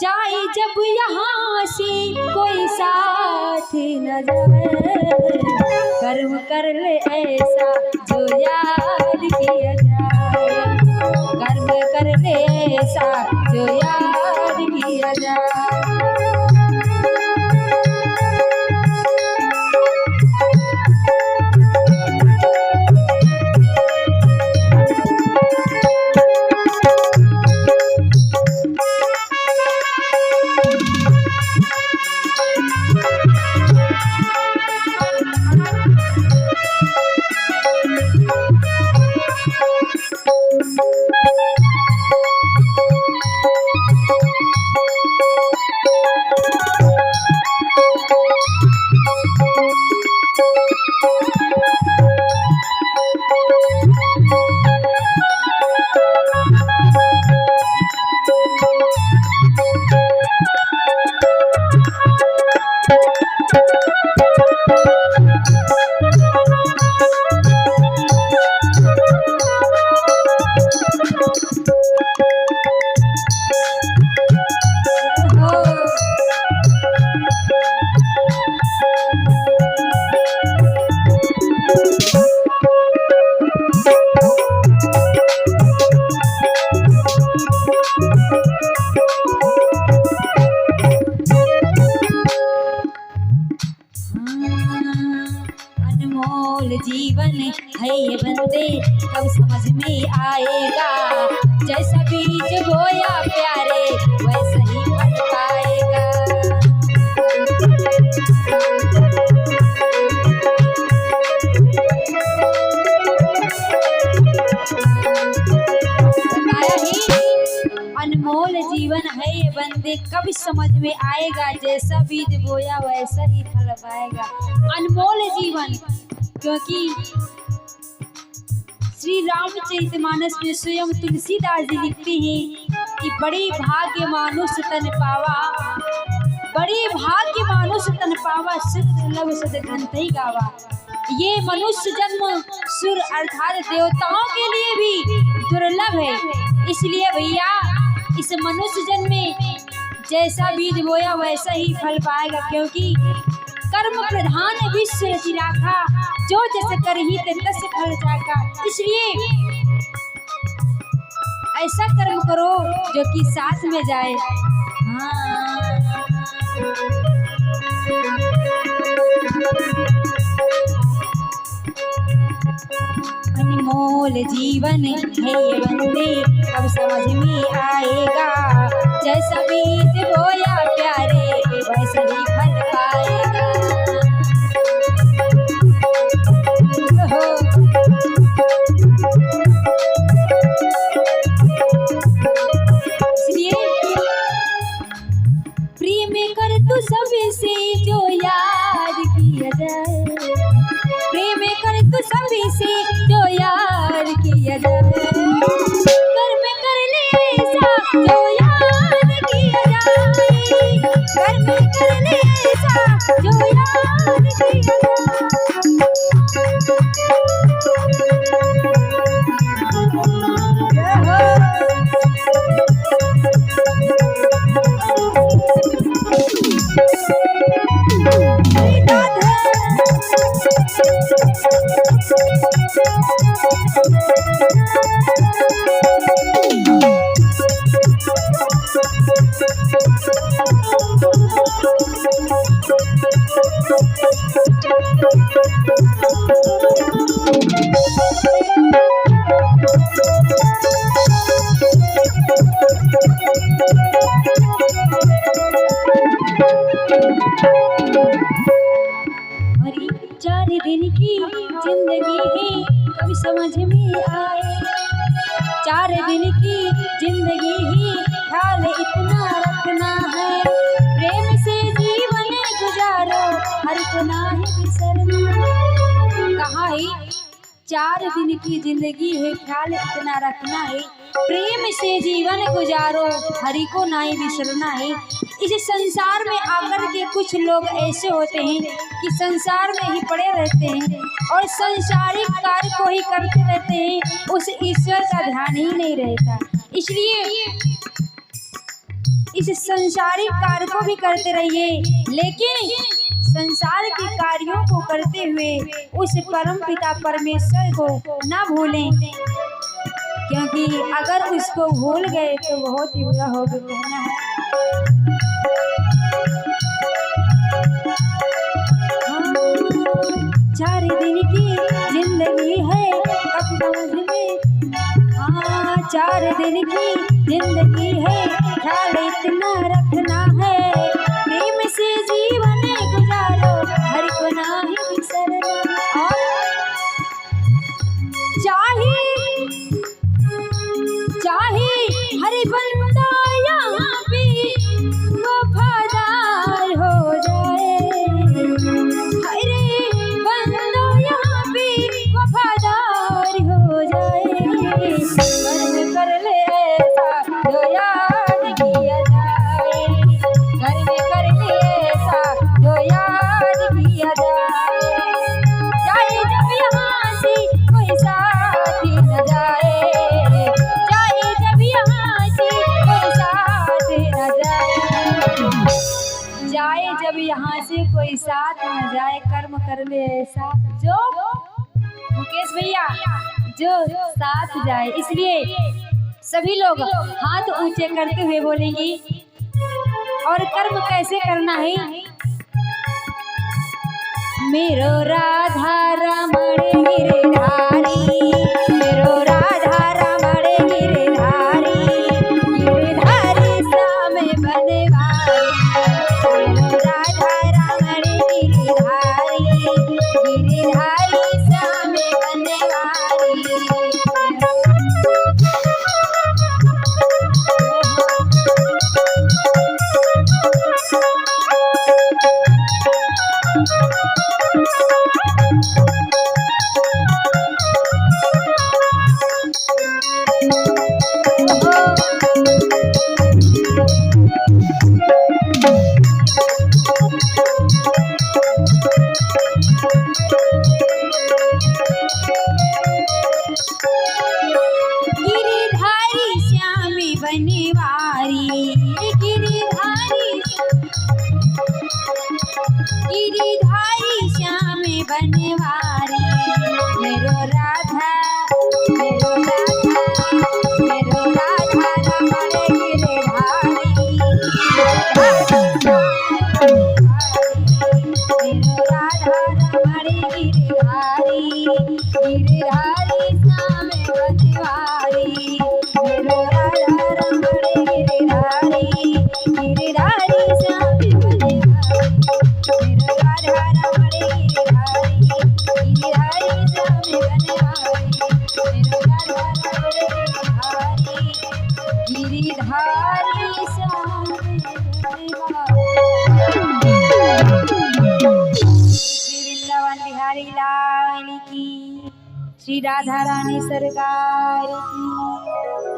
जाए जब यहाँ से कोई साथ न जाए, कर्म कर ले ऐसा जो याद किया जाए, कर्म कर ले ऐसा जो याद किया जाए। जीवन है ये बंदे कब समझ में आएगा, जैसा बीज बोया प्यारे वैसा ही फल पाएगा। अनमोल जीवन है ये बंदे कब समझ में आएगा, जैसा बीज बोया वैसा ही फल पाएगा। अनमोल जीवन, क्योंकि श्री रामचरितमानस में स्वयं तुलसीदास जी लिखते हैं कि बड़ी भाग्य मानुष तन पावा, बड़ी भाग्य मानुष तन पावा, सुर दुर्लभ सद ग्रंथ ही गावा। ये मनुष्य जन्म सुर अर्थात देवताओं के लिए भी दुर्लभ है। इसलिए भैया इस मनुष्य जन्म में जैसा बीज बोया वैसा ही फल पाएगा, क्योंकि कर्म प्रधान विश्व रचि राखा, जो जैसे करही तस फल जाका। इसलिए ऐसा कर्म करो जो कि साथ में जाए। अनमोल जीवन है ये बंदे कब समझ में आएगा, जैसा बीज बोया प्यारे वैसा ही फल पाएगा। सबसे जो याद किया जाए, प्रेम कर तू सभी से जो याद किया जाए, कर्म कर ले ऐसा जो याद किया जाए, कर्म कर ले ऐसा जो याद किया दिन की जिंदगी ही कभी समझ में आए, 4 दिन की जिंदगी ही ख्याल इतना रखना है, प्रेम से जीवन गुजारो हर को नाही बिसरना। कहा है 4 दिन की जिंदगी है ख्याल इतना रखना है, प्रेम से जीवन गुजारो हरि को नहीं बिसरना है। इस संसार में आकर के कुछ लोग ऐसे होते हैं कि संसार में ही पड़े रहते हैं और संसारिक कार्य को ही करते रहते हैं, उस ईश्वर का ध्यान ही नहीं रहता। इसलिए इस संसारिक कार्य को भी करते रहिए, लेकिन संसार के कार्यों को करते हुए उस परम पिता परमेश्वर को ना भूलें, क्योंकि अगर उसको भूल गए तो बहुत ही बुरा होगा कहना है। हाँ, 4 दिन की जिंदगी है कब समझ में, हाँ 4 दिन की जिंदगी है, ख्याल इतना रखना है, प्रेम से जीवन गुजारो, हर को नाही बिसरना। चाहे हर बंदा यहाँ पे वफादार हो जाए, हरे बंदा यहाँ पे वफादार हो जाए, कर्म कर ले ऐसा जो याद किया जाए, कर्म कर ले ऐसा जो याद किया जाए, चाहे जब यहाँ से कोई साथ न जाए, जब यहाँ से कोई साथ न जाए, कर्म कर ले ऐसा जो मुकेश भैया जो साथ जाए। इसलिए सभी लोग हाथ ऊंचे करते हुए बोलेंगे और कर्म कैसे करना है। मेरो राधा रमण गिरधारी, मेरो राधा रमण गिरधारी, गिरधारी श्याम बनवारी, मेरो राधा रमण गिरधारी, गिरधारी श्याम बनवारी। गिरधारी श्याम बनवारी, मेरो राधा मेरो राधा मेरो राधा रमण गिरधारी, मेरो राधा रमण गिरधारी, गिरधारी श्याम बनवारी, मेरो राधा रमण गिरधारी, गिरधारी श्याम बनवारी, मेरो राधा रमण गिरधारी, गिरधारी श्याम बनवारी, मेरो राधा रमण गिरधारी, गिरधारी श्याम बनवारी। श्री वृंदावन बिहारी लाल की, श्री राधा रानी सरकार की।